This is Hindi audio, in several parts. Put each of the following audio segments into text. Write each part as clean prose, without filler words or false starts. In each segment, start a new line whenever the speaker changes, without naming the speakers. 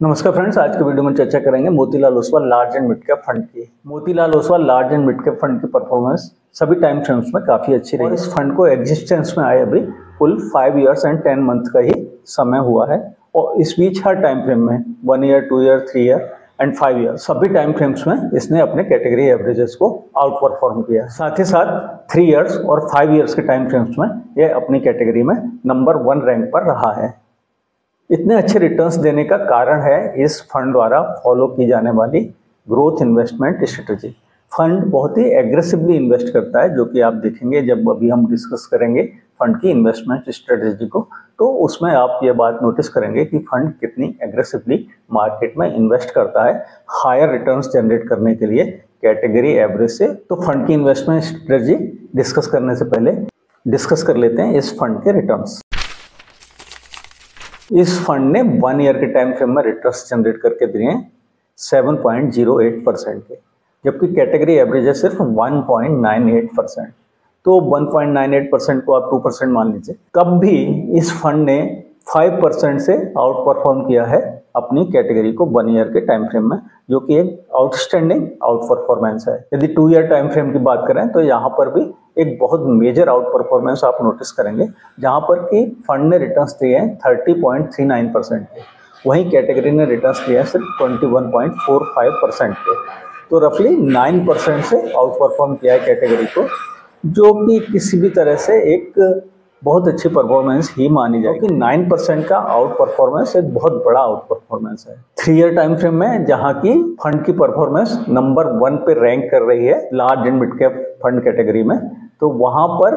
नमस्कार फ्रेंड्स, आज के वीडियो में चर्चा करेंगे Motilal Oswal large and mid cap fund की। Motilal Oswal large and mid cap fund की परफॉर्मेंस सभी टाइम फ्रेम्स में काफी अच्छी रही है। इस फंड को एग्जिस्टेंस में आए अभी कुल 5 इयर्स एंड 10 मंथ का ही समय हुआ है और इस बीच हर टाइम फ्रेम में 1 year, 2 year, 3 year and 5 year सभी टाइम फ्रेम्स में इसने अपने कैटेगरी एवरेजेस को आउट परफॉर्म किया। साथ ही साथ 3 इयर्स और 5 इयर्स के टाइम फ्रेम्स में यह अपनी कैटेगरी में नंबर 1 रैंक पर रहा है। इतने अच्छे रिटर्न्स देने का कारण है इस फंड द्वारा फॉलो की जाने वाली ग्रोथ इन्वेस्टमेंट स्ट्रेटजी। फंड बहुत ही एग्रेसिवली इन्वेस्ट करता है, जो कि आप देखेंगे जब अभी हम डिस्कस करेंगे फंड की इन्वेस्टमेंट स्ट्रेटजी को, तो उसमें आप ये बात नोटिस करेंगे कि फंड कितनी एग्रेसिवली मार्केट में इन्वेस्ट करता है हायर रिटर्न्स जनरेट करने के लिए कैटेगरी एवरेज से। तो फंड की इन्वेस्टमेंट स्ट्रेटजी डिस्कस करने से पहले डिस्कस कर लेते हैं इस फंड के रिटर्न्स। इस फंड ने 1 ईयर के टाइम फ्रेम में रिटर्न्स जनरेट करके दिए हैं 7.08% के, जबकि कैटेगरी एवरेज है सिर्फ 1.98%। तो 1.98% को आप 2% मान लीजिए। कब भी इस फंड ने 5% से आउट परफॉर्म किया है अपनी कैटेगरी को 1 ईयर के टाइम फ्रेम में, जो कि एक आउटस्टैंडिंग आउट परफॉर्मेंस है। यदि 2 ईयर टाइम फ्रेम की बात करें तो यहाँ पर भी एक बहुत मेजर आउट परफॉर्मेंस आप नोटिस करेंगे, जहाँ पर कि फंड ने रिटर्न्स दिए हैं 30.39% के, वहीं कैटेगरी ने रिटर्न्स दिए हैं सिर्फ 21.45% के। तो रफली 9% से आउट परफॉर्म किया है कैटेगरी को, जो कि किसी भी तरह से एक बहुत अच्छी परफॉर्मेंस ही मानी जाए, क्योंकि 9% का आउट परफॉर्मेंस एक बहुत बड़ा आउट परफॉर्मेंस है 3 ईयर टाइम फ्रेम में, जहां की फंड की परफॉर्मेंस नंबर 1 पे रैंक कर रही है large and mid cap fund category में। तो वहां पर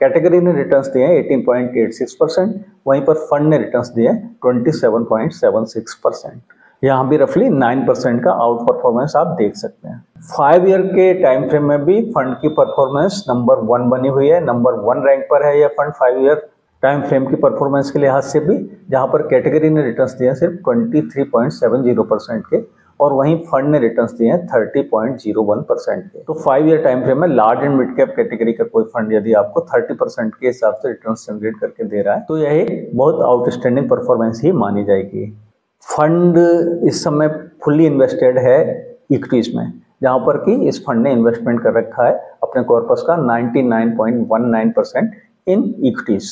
कैटेगरी ने रिटर्न्स दिए हैं 18.86%, वहीं पर फंड ने रिटर्न्स दिए 27.76%। यहाँ भी रफली 9% का आउट परफॉर्मेंस आप देख सकते हैं। 5 ईयर के टाइम फ्रेम में भी फंड की परफॉर्मेंस नंबर 1 बनी हुई है, नंबर 1 रैंक पर है यह फंड 5 ईयर टाइम फ्रेम की परफॉर्मेंस के लिहाज से भी, जहां पर कैटेगरी ने रिटर्न्स दिए सिर्फ 23.70% के और वहीं फंड ने रिटर्न्स दिए हैं 30.01% के। तो 5 ईयर टाइम फ्रेम में large and mid cap category का कोई फंड यदि आपको 30% के हिसाब से रिटर्न्स जनरेट करके दे रहा है तो यह एक बहुत आउटस्टैंडिंग परफॉर्मेंस ही मानी जाएगी। फंड इस समय फुल्ली इन्वेस्टेड है इक्विटीज में, जहां पर कि इस फंड ने इन्वेस्टमेंट कर रखा है अपने कॉर्पस का 99.19% इन इक्विटीज।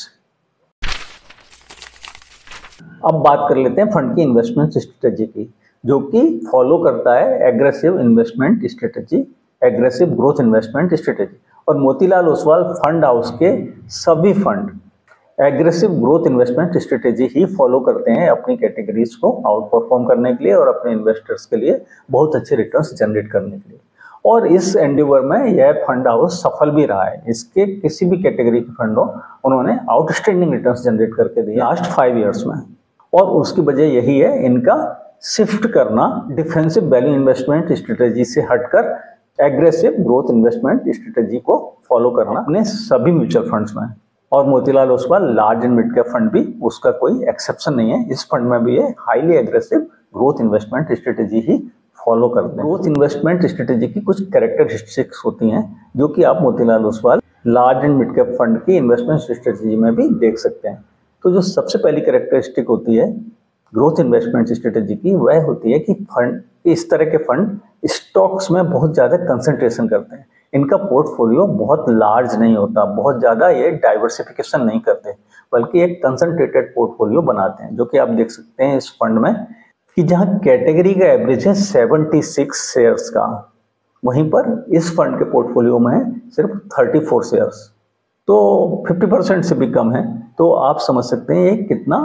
अब बात कर लेते हैं फंड की इन्वेस्टमेंट स्ट्रेटजी की, जो कि फॉलो करता है aggressive investment strategy, aggressive growth investment strategy. और मोतीलाल ओसवाल फंड हाउस के सभी fund aggressive growth investment strategy ही फॉलो करते हैं अपनी कैटेगरीज को आउट परफॉर्म करने के लिए और अपने इन्वेस्टर्स के लिए बहुत अच्छे रिटर्न्स जनरेट करने के लिए। और इस एंडेवर में यह फंड हाउस सफल भी रहा है। इसके किसी भी कैटेगरी के फंड हो, उन्होंने आउटस्टैंडिंग रिटर्न्स जनरेट करके दिए लास्ट 5 इयर्स में। और उसकी वजह यही है इनका शिफ्ट करना डिफेंसिव वैल्यू इन्वेस्टमेंट स्ट्रेटेजी से हटकर एग्रेसिव ग्रोथ इन्वेस्टमेंट स्ट्रेटेजी को फॉलो करना अपने सभी म्यूचुअल फंड्स में। और Motilal Oswal large and mid cap fund भी उसका कोई एक्सेप्शन नहीं है। इस फंड में भी ये highly aggressive growth investment strategy ही फॉलो करते हैं। ग्रोथ इन्वेस्टमेंट स्ट्रेटेजी की कुछ कैरेक्टरिस्टिक्स होती हैं, जो कि आप Motilal Oswal large and mid cap fund की इन्वेस्टमेंट स्ट्रेटेजी में भी देख सकते हैं। तो जो सबसे पहली कैरेक्टरिस्टिक होती है ग्रोथ इन्वेस्टमेंट स्ट्रेटेजी की, वह होती है कि फंड इस तरह के फंड स्टॉक्स में बहुत ज़्यादा कंसंट्रेशन करते हैं। इनका पोर्टफोलियो बहुत लार्ज नहीं होता, बहुत ज़्यादा ये डाइवर्सिफिकेशन नहीं करते, बल्कि एक कंसंट्रेटेड पोर्टफोलियो बनाते हैं, जो कि आप देख सकते हैं इस फंड में कि जहां कैटेगरी का एवरेज है 76 शेयर्स का, वहीं पर इस फंड के पोर्टफोलियो में है सिर्फ 34 शेयर्स। तो 50% से भी कम है। तो आप समझ सकते हैं ये कितना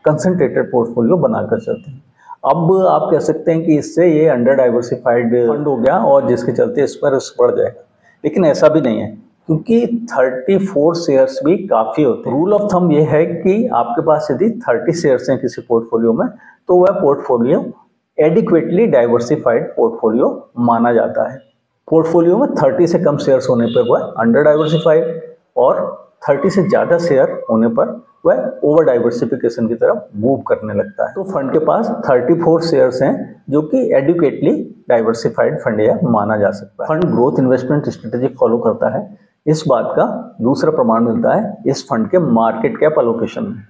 कंसंट्रेटेड पोर्टफोलियो बनाकर चलते हैं। अब आप कह सकते हैं कि इससे ये अंडर डाइवर्सिफाइड फंड हो गया और जिसके चलते इस पर रिस्क बढ़ जाएगा, लेकिन ऐसा भी नहीं है, क्योंकि 34 शेयर्स भी काफ़ी होते हैं। रूल ऑफ थंब ये है कि आपके पास यदि 30 शेयर्स हैं किसी पोर्टफोलियो में, तो वह पोर्टफोलियो एडिक्वेटली डाइवर्सिफाइड पोर्टफोलियो माना जाता है। पोर्टफोलियो में 30 से कम शेयर्स होने पर वह अंडर डाइवर्सिफाइड और 30 से ज़्यादा शेयर होने पर वह ओवर डाइवर्सिफिकेशन की तरफ मूव करने लगता है। तो फंड के पास 34 शेयर्स हैं, जो कि एडुकेटली डाइवर्सिफाइड फंड यह माना जा सकता है। Fund growth investment strategy follow करता है, इस बात का दूसरा प्रमाण मिलता है इस फंड के मार्केट कैप एलोकेशन में,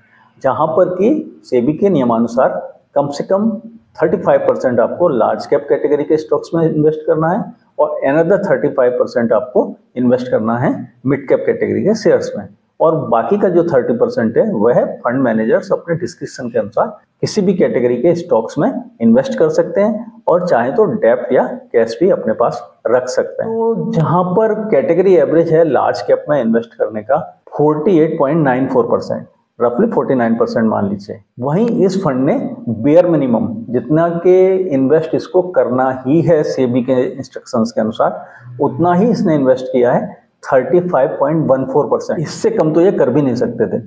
जहां पर कि सेबी के नियमानुसार कम से कम 35% आपको लार्ज कैप कैटेगरी के स्टॉक्स में इन्वेस्ट करना है और अनदर 35% आपको इन्वेस्ट करना है मिड कैप कैटेगरी के शेयर्स में, और बाकी का जो 30% है वह फंड मैनेजर्स अपने डिस्क्रिप्शन के अनुसार किसी भी कैटेगरी के स्टॉक्स में इन्वेस्ट कर सकते हैं और चाहे तो डेब्ट या कैश भी अपने पास रख सकते हैं। तो जहां पर कैटेगरी एवरेज है लार्ज कैप में इन्वेस्ट करने का 48.94%, रफली 49% मान लीजिए, वहीं इस फंड ने बेयर मिनिमम जितना के इन्वेस्ट इसको करना ही है सेबी के इंस्ट्रक्शंस के अनुसार उतना ही इसने इन्वेस्ट किया है 35.14%। इससे कम तो ये कर भी नहीं सकते थे।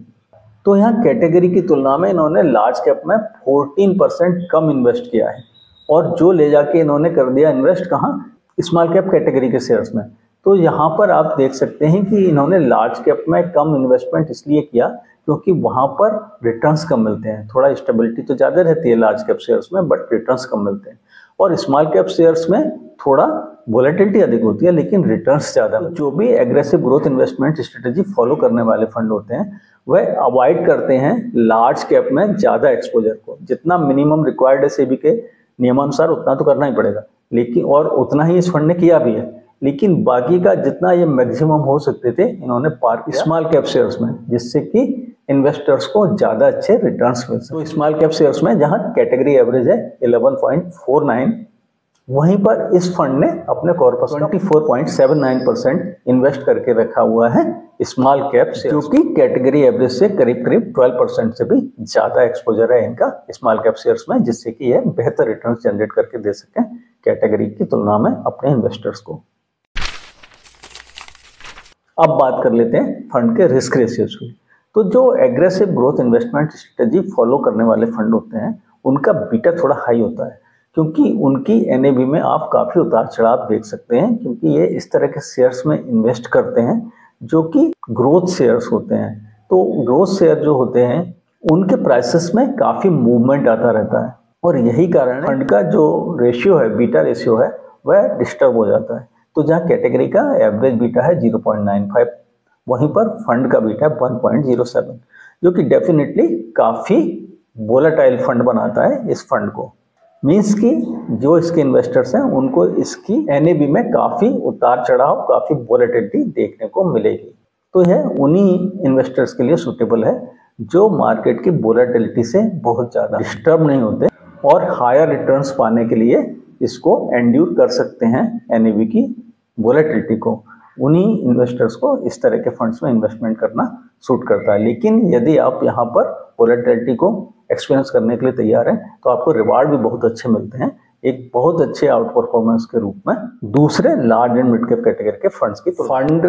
तो यहाँ कैटेगरी की तुलना में इन्होंने लार्ज कैप में 14% कम इन्वेस्ट किया है और जो ले जाके इन्होंने कर दिया इन्वेस्ट कहाँ, स्मॉल कैप कैटेगरी के शेयर्स में। तो यहाँ पर आप देख सकते हैं कि इन्होंने लार्ज कैप में कम इन्वेस्टमेंट इसलिए किया क्योंकि वहाँ पर रिटर्न्स कम मिलते हैं, थोड़ा स्टेबिलिटी तो ज़्यादा रहती है लार्ज कैप शेयर्स में बट रिटर्न्स कम मिलते हैं, और स्मॉल कैप शेयर्स में थोड़ा वोलेटिलिटी अधिक होती है लेकिन रिटर्न्स ज़्यादा। तो जो भी aggressive growth investment strategy follow करने वाले फंड होते हैं वह अवॉइड करते हैं लार्ज कैप में ज़्यादा एक्सपोजर को। जितना मिनिमम रिक्वायर्ड है सेबी के नियमानुसार उतना तो करना ही पड़ेगा, लेकिन और उतना ही इस फंड ने किया भी है, लेकिन बाकी का जितना ये मैक्सिमम हो सकते थे इन्होंने पार किया स्मॉल कैप शेयर्स में, जिससे कि इन्वेस्टर्स को ज़्यादा अच्छे रिटर्न्स मिल सके। तो स्मॉल कैप शेयर्स में जहां कैटेगरी एवरेज है 11.49, वहीं पर इस फंड ने अपने कॉर्पस 24.79% इन्वेस्ट करके रखा हुआ है स्मॉल कैप शेयर्स, जो कि कैटेगरी एवरेज से करीब करीब 12% से भी ज़्यादा एक्सपोजर है इनका स्मॉल कैप शेयर्स में, जिससे कि यह बेहतर रिटर्न्स जनरेट करके दे सकें कैटेगरी की तुलना में अपने इन्वेस्टर्स को। अब बात कर लेते हैं फंड के रिस्क रेशियोज की। तो जो aggressive growth investment strategy follow करने वाले फंड होते हैं उनका बीटा थोड़ा हाई होता है, क्योंकि उनकी एनएवी में आप काफ़ी उतार चढ़ाव देख सकते हैं, क्योंकि ये इस तरह के शेयर्स में इन्वेस्ट करते हैं जो कि ग्रोथ शेयर्स होते हैं। तो ग्रोथ शेयर जो होते हैं उनके प्राइसेस में काफ़ी मूवमेंट आता रहता है, और यही कारण है फंड का जो रेशियो है, बीटा रेशियो है, वह डिस्टर्ब हो जाता है। तो जहाँ कैटेगरी का एवरेज बीटा है 0.95, वहीं पर फंड का बीटा 1.07, जो कि डेफिनेटली काफ़ी वोलेटाइल फंड बनाता है इस फंड को। मीन्स कि जो इसके इन्वेस्टर्स हैं उनको इसकी एनएवी में काफ़ी उतार चढ़ाव, काफ़ी वोलेटिलिटी देखने को मिलेगी। तो यह उन्हीं इन्वेस्टर्स के लिए सूटेबल है जो मार्केट की वोलेटिलिटी से बहुत ज़्यादा डिस्टर्ब नहीं होते और हायर रिटर्न्स पाने के लिए इसको एंड्यूर कर सकते हैं एनएवी की वोलेटिलिटी को। उन्हीं इन्वेस्टर्स को इस तरह के फंड्स में इन्वेस्टमेंट करना सूट करता है। लेकिन यदि आप यहाँ पर वोलेटिलिटी को एक्सपीरियंस करने के लिए तैयार हैं तो आपको रिवार्ड भी बहुत अच्छे मिलते हैं एक बहुत अच्छे आउट परफॉर्मेंस के रूप में दूसरे large and mid cap category के फंड्स की। तो फंड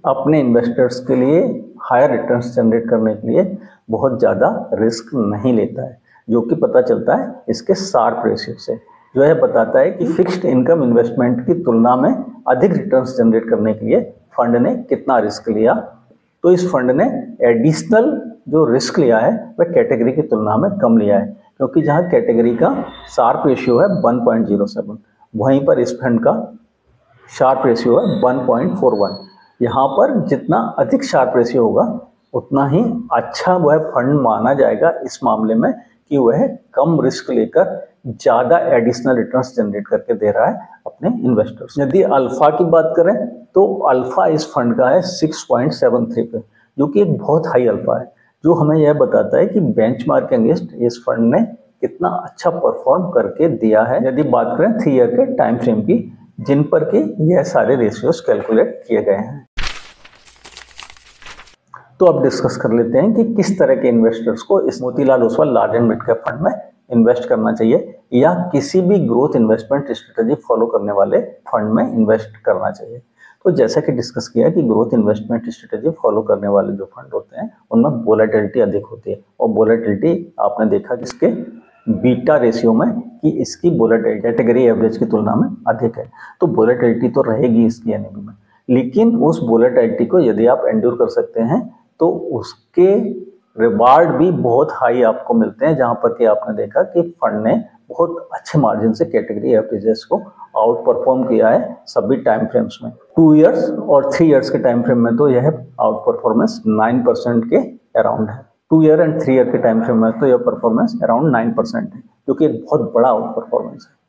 अपने इन्वेस्टर्स के लिए हायर रिटर्न्स जनरेट करने के लिए बहुत ज़्यादा रिस्क नहीं लेता है, जो कि पता चलता है इसके शार्प रेशियो से, जो यह बताता है कि फिक्स्ड इनकम इन्वेस्टमेंट की तुलना में अधिक रिटर्न्स जनरेट करने के लिए फंड ने कितना रिस्क लिया। तो इस फंड ने एडिशनल जो रिस्क लिया है वह कैटेगरी की तुलना में कम लिया है, क्योंकि जहां कैटेगरी का शार्प रेशियो है 1.07, वहीं पर इस फंड का शार्प रेशियो है 1.41। यहाँ पर जितना अधिक शार्प रेशियो होगा उतना ही अच्छा वह फंड माना जाएगा इस मामले में कि वह कम रिस्क लेकर ज़्यादा एडिशनल रिटर्न्स जनरेट करके दे रहा है अपने इन्वेस्टर्स। यदि अल्फा की बात करें तो अल्फा इस फंड का है 6.73 पे, जो कि एक बहुत हाई अल्फा है, जो हमें यह बताता है कि बेंचमार्क के अगेंस्ट इस फंड ने कितना अच्छा परफॉर्म करके दिया है। यदि बात करें 3 ईयर के टाइम फ्रेम की, जिन पर कि यह सारे रेशियोज कैलकुलेट किए गए हैं। तो अब डिस्कस कर लेते हैं कि किस तरह के इन्वेस्टर्स को इस Motilal Oswal large and mid cap fund में इन्वेस्ट करना चाहिए या किसी भी ग्रोथ इन्वेस्टमेंट स्ट्रेटेजी फॉलो करने वाले फंड में इन्वेस्ट करना चाहिए। तो जैसा कि डिस्कस किया कि ग्रोथ इन्वेस्टमेंट स्ट्रेटेजी फॉलो करने वाले जो फंड होते हैं उनमें वोलेटिलिटी अधिक होती है, और वोलेटिलिटी आपने देखा कि इसके बीटा रेशियो में कि इसकी वोलेटिलिटी कैटेगरी एवरेज की तुलना में अधिक है। तो वोलेटिलिटी तो रहेगी इसकी एनएवी में, लेकिन उस वोलेटिलिटी को यदि आप एंड्योर कर सकते हैं तो उसके रिवार्ड भी बहुत हाई आपको मिलते हैं, जहां पर कि आपने देखा कि फंड ने बहुत अच्छे मार्जिन से कैटेगरी एवरेजेस को आउट परफॉर्म किया है सभी टाइम फ्रेम्स में। 2 इयर्स और 3 इयर्स के टाइम फ्रेम में तो यह आउट परफॉर्मेंस 9% के अराउंड है। 2 ईयर एंड 3 ईयर के टाइम फ्रेम में तो यह परफॉर्मेंस अराउंड 9% है, जो कि एक बहुत बड़ा आउट परफॉर्मेंस है।